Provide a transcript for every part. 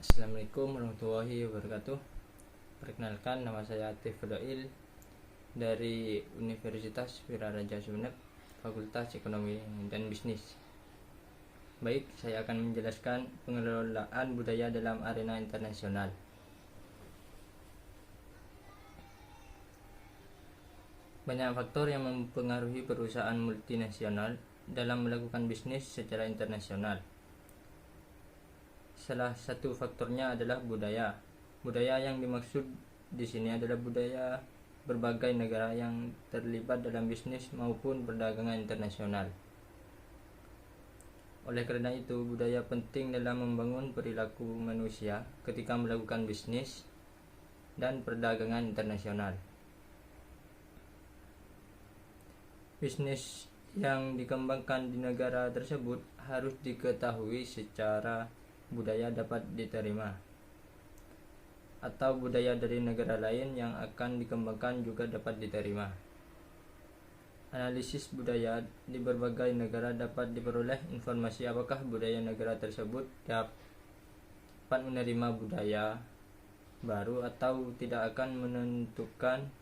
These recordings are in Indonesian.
Assalamualaikum warahmatullahi wabarakatuh. Perkenalkan, nama saya Atif Fadail dari Universitas Wiraraja Sumeneb, Fakultas Ekonomi dan Bisnis. Baik, saya akan menjelaskan pengelolaan budaya dalam arena internasional. Banyak faktor yang mempengaruhi perusahaan multinasional dalam melakukan bisnis secara internasional. Salah satu faktornya adalah budaya. Budaya yang dimaksud di sini adalah budaya berbagai negara yang terlibat dalam bisnis maupun perdagangan internasional. Oleh karena itu, budaya penting dalam membangun perilaku manusia ketika melakukan bisnis dan perdagangan internasional. Bisnis yang dikembangkan di negara tersebut harus diketahui secara budaya dapat diterima, atau budaya dari negara lain yang akan dikembangkan juga dapat diterima. Analisis budaya di berbagai negara dapat diperoleh informasi apakah budaya negara tersebut dapat menerima budaya baru atau tidak akan menentukan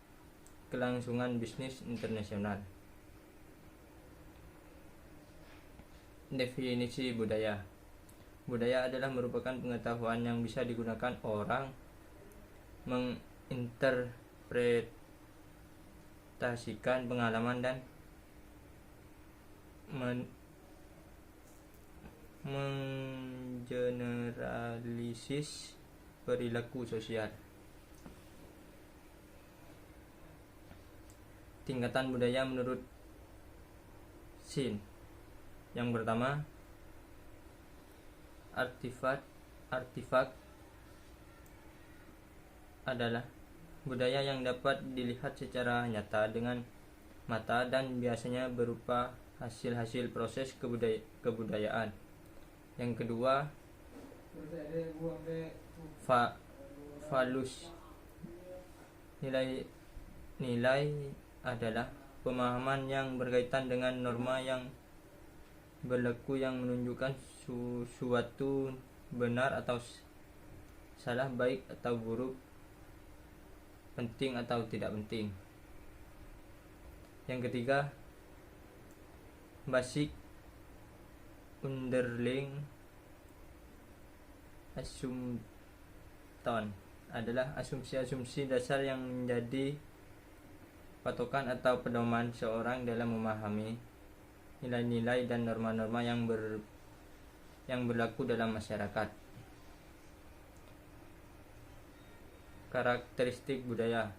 kelangsungan bisnis internasional. Definisi budaya. Budaya adalah merupakan pengetahuan yang bisa digunakan orang menginterpretasikan pengalaman dan menggeneralisis perilaku sosial. Tingkatan budaya menurut Sin. Yang pertama, artifak adalah budaya yang dapat dilihat secara nyata dengan mata dan biasanya berupa hasil-hasil proses kebudayaan. Yang kedua, valus. Nilai adalah pemahaman yang berkaitan dengan norma yang berlaku yang menunjukkan suatu benar atau salah, baik atau buruk, penting atau tidak penting. Yang ketiga, basic underlying assumption adalah asumsi-asumsi dasar yang menjadi patokan atau pedoman seorang dalam memahami nilai-nilai dan norma-norma yang berlaku dalam masyarakat. Karakteristik budaya.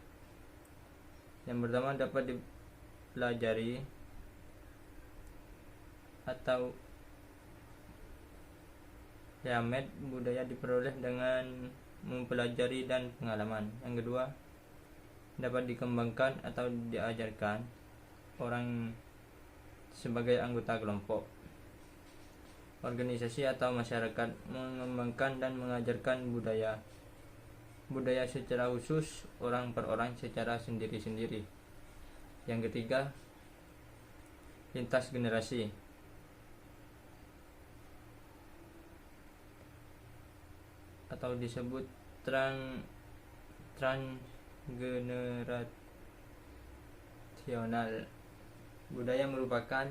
Yang pertama, dapat dipelajari atau yamed. Budaya diperoleh dengan mempelajari dan pengalaman. Yang kedua, dapat dikembangkan atau diajarkan orang sebagai anggota kelompok, organisasi atau masyarakat, mengembangkan dan mengajarkan budaya secara khusus, orang per orang secara sendiri-sendiri. Yang ketiga, lintas generasi atau disebut transgenerasional. Budaya merupakan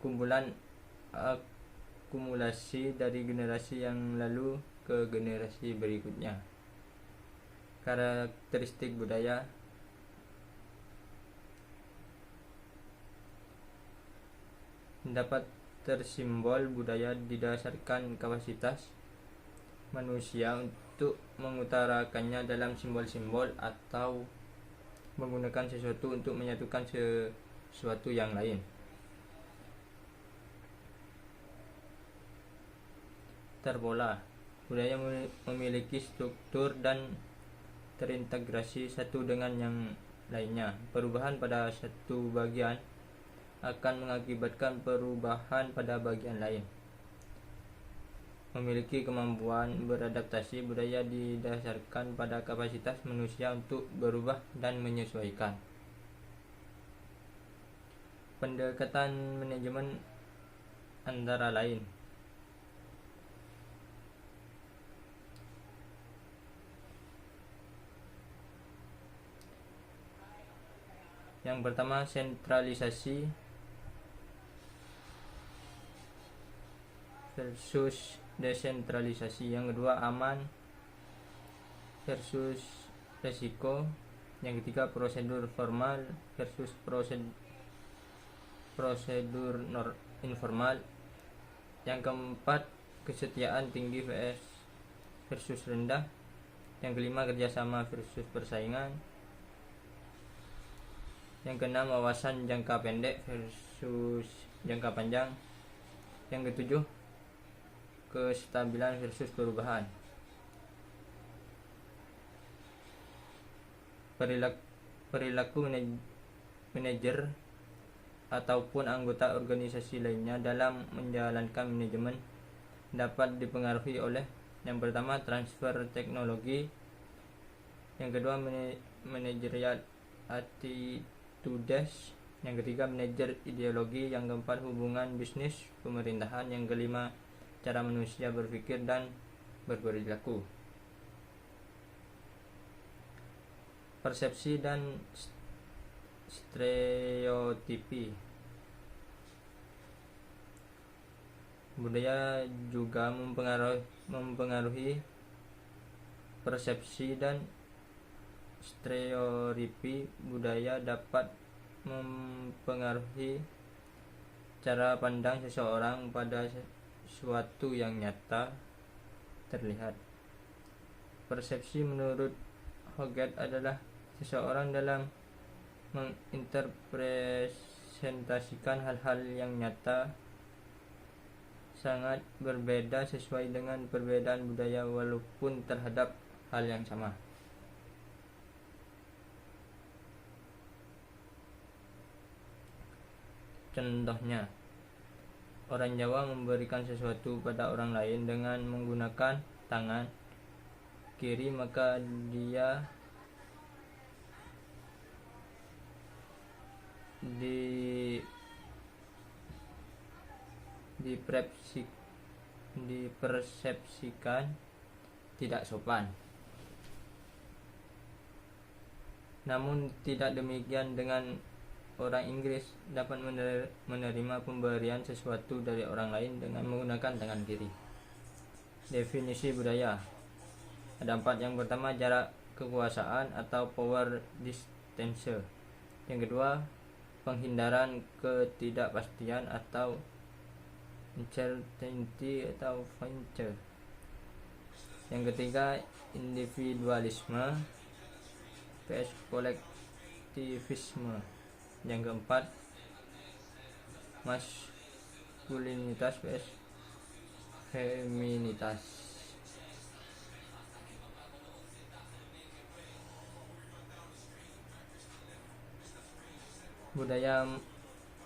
kumpulan akumulasi dari generasi yang lalu ke generasi berikutnya. Karakteristik budaya. Dapat tersimbol budaya didasarkan kapasitas manusia untuk mengutarakannya dalam simbol-simbol atau menggunakan sesuatu untuk menyatukan sesuatu yang lain. Terpola. Budaya memiliki struktur dan terintegrasi satu dengan yang lainnya. Perubahan pada satu bagian akan mengakibatkan perubahan pada bagian lain. Memiliki kemampuan beradaptasi. Budaya didasarkan pada kapasitas manusia untuk berubah dan menyesuaikan. Pendekatan manajemen antara lain Yang pertama, sentralisasi versus desentralisasi. Yang kedua, aman versus resiko. Yang ketiga, prosedur formal versus prosedur informal. Yang keempat, kesetiaan tinggi versus rendah. Yang kelima, kerjasama versus persaingan. Yang keenam, wawasan jangka pendek versus jangka panjang. Yang ketujuh, kestabilan versus perubahan. Perilaku manajer ataupun anggota organisasi lainnya dalam menjalankan manajemen dapat dipengaruhi oleh yang pertama, transfer teknologi. Yang kedua, managerial attitudes. Yang ketiga, manajer ideologi. Yang keempat, hubungan bisnis pemerintahan. Yang kelima, cara manusia berpikir dan berperilaku. Persepsi dan stereotipi. Budaya juga mempengaruhi persepsi dan stereotipi. Budaya dapat mempengaruhi cara pandang seseorang pada sesuatu yang nyata terlihat. Persepsi menurut Hoggett adalah seseorang dalam menginterpretasikan hal-hal yang nyata sangat berbeda sesuai dengan perbedaan budaya walaupun terhadap hal yang sama. Contohnya, orang Jawa memberikan sesuatu pada orang lain dengan menggunakan tangan kiri, maka dia dipersepsikan tidak sopan. Namun tidak demikian dengan orang Inggris, dapat menerima pemberian sesuatu dari orang lain dengan menggunakan tangan kiri. Definisi budaya ada 4. Yang pertama, jarak kekuasaan atau power distance. Yang kedua, penghindaran ketidakpastian atau uncertainty atau venture. Yang ketiga, individualisme vs kolektivisme. Yang keempat, maskulinitas vs feminitas. Budaya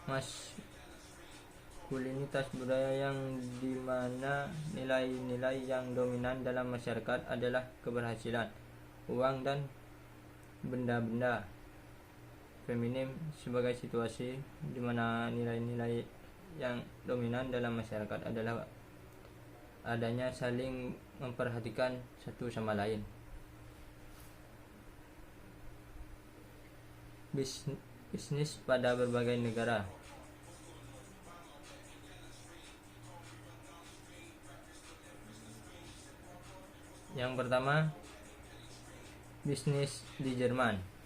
maskulinitas, budaya yang dimana nilai-nilai yang dominan dalam masyarakat adalah keberhasilan, uang, dan benda-benda. Feminim sebagai situasi di mana nilai-nilai yang dominan dalam masyarakat adalah adanya saling memperhatikan satu sama lain. Bisnis pada berbagai negara. Yang pertama, bisnis di Jerman.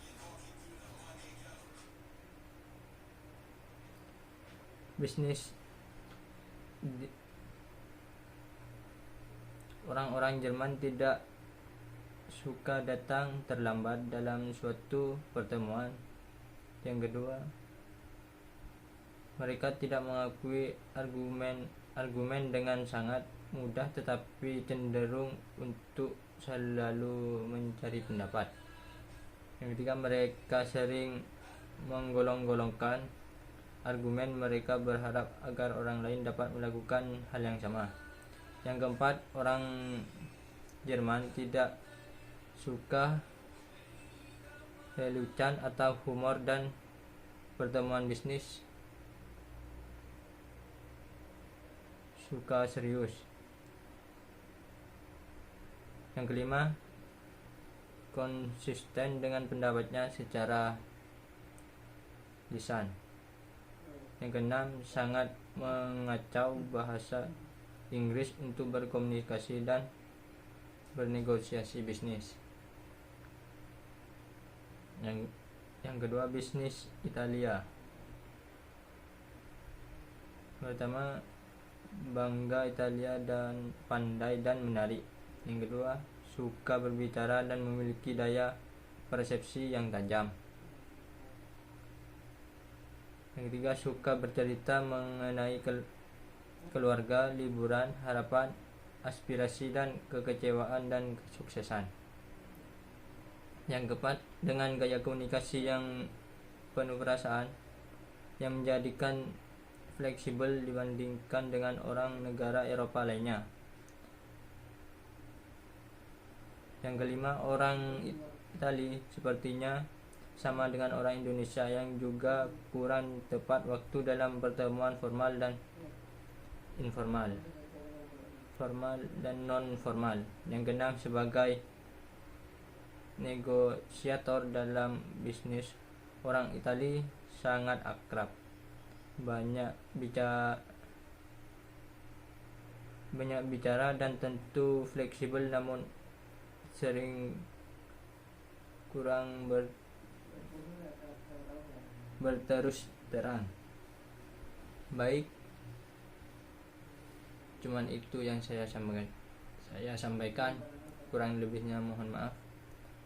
Orang-orang Jerman tidak suka datang terlambat dalam suatu pertemuan. Yang kedua, mereka tidak mengakui argumen dengan sangat mudah, tetapi cenderung untuk selalu mencari pendapat. Yang ketiga, mereka sering menggolong-golongkan argumen. Mereka berharap agar orang lain dapat melakukan hal yang sama. Yang keempat, orang Jerman tidak suka lelucon atau humor dan pertemuan bisnis suka serius. Yang kelima, konsisten dengan pendapatnya secara lisan. Yang keenam, sangat mengacau bahasa Inggris untuk berkomunikasi dan bernegosiasi bisnis. Yang kedua, bisnis Italia. Pertama, bangga Italia dan pandai dan menarik. Yang kedua, suka berbicara dan memiliki daya persepsi yang tajam. Yang ketiga, suka bercerita mengenai keluarga, liburan, harapan, aspirasi dan kekecewaan dan kesuksesan. Yang keempat, dengan gaya komunikasi yang penuh perasaan yang menjadikan fleksibel dibandingkan dengan orang negara Eropa lainnya. Yang kelima, orang Italia sepertinya sama dengan orang Indonesia yang juga kurang tepat waktu dalam pertemuan formal dan informal, formal dan non formal. Yang keenam, sebagai negosiator dalam bisnis, orang Italia sangat akrab, banyak bicara dan tentu fleksibel, namun sering kurang berterus terang. Baik, cuman itu yang saya sampaikan. Kurang lebihnya mohon maaf.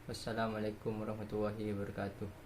Wassalamualaikum warahmatullahi wabarakatuh.